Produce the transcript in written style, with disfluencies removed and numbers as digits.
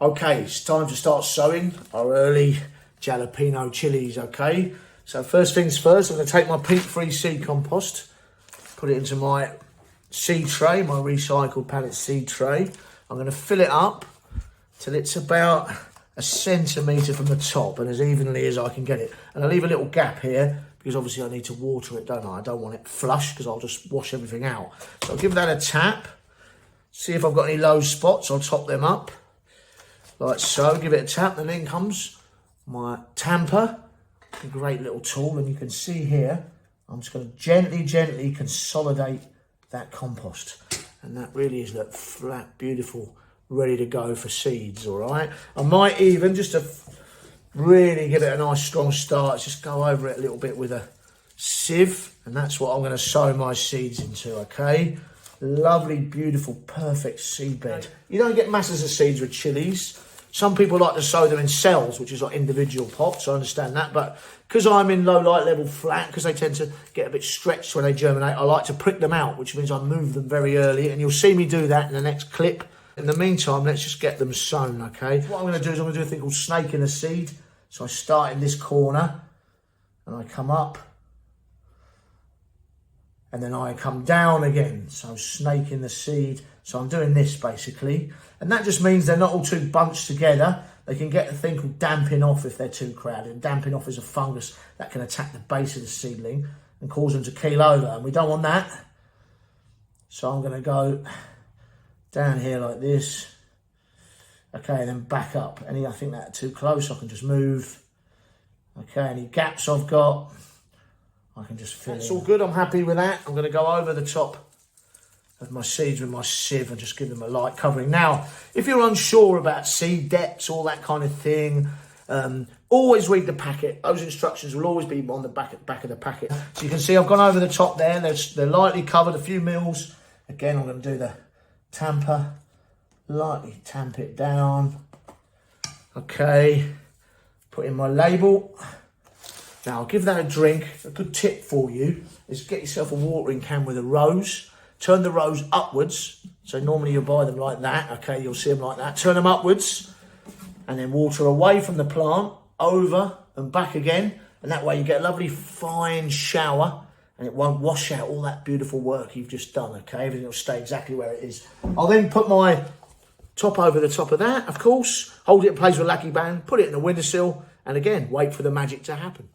Okay, it's time to start sowing our early jalapeno chilies, okay? So first things first, I'm going to take my peat-free seed compost, put it into my seed tray, my recycled pallet seed tray. I'm going to fill it up till it's about a centimetre from the top and as evenly as I can get it. And I'll leave a little gap here because obviously I need to water it, don't I? I don't want it flush because I'll just wash everything out. So I'll give that a tap, see if I've got any low spots, I'll top them up. Like so, give it a tap, and then comes my tamper, a great little tool, and you can see here, I'm just going to gently consolidate that compost. And that really is that flat, beautiful, ready to go for seeds, all right? I might even, just to really give it a nice strong start, just go over it a little bit with a sieve, and that's what I'm going to sow my seeds into, okay? Lovely, beautiful, perfect seed bed. You don't get masses of seeds with chilies. Some people like to sow them in cells, which is like individual pots. I understand that. But because I'm in low light level flat, because they tend to get a bit stretched when they germinate, I like to prick them out, which means I move them very early. And you'll see me do that in the next clip. In the meantime, let's just get them sown, okay? What I'm going to do is I'm going to do a thing called snake in the seed. So I start in this corner and I come up. And then I come down again. So snake in the seed. So I'm doing this basically. And that just means they're not all too bunched together. They can get a thing called damping off if they're too crowded. And damping off is a fungus that can attack the base of the seedling and cause them to keel over. And we don't want that. So I'm going to go down here like this. Okay, and then back up. I think that's too close, I can just move. Okay, any gaps I've got, I can just fill in. That's all good, I'm happy with that. I'm going to go over the top of my seeds with my sieve and just give them a light covering. Now, if you're unsure about seed depths, all that kind of thing, always read the packet. Those instructions will always be on the back of the packet. So you can see I've gone over the top there. They're lightly covered, a few mils. Again, I'm going to do the tamper, lightly tamp it down. Okay, put in my label. Now, I'll give that a drink. A good tip for you is get yourself a watering can with a rose. Turn the rose upwards. So normally you'll buy them like that. Okay, you'll see them like that. Turn them upwards and then water away from the plant, over and back again. And that way you get a lovely fine shower and it won't wash out all that beautiful work you've just done, okay? Everything will stay exactly where it is. I'll then put my top over the top of that, of course. Hold it in place with a lacquer band, put it in the windowsill, and again, wait for the magic to happen.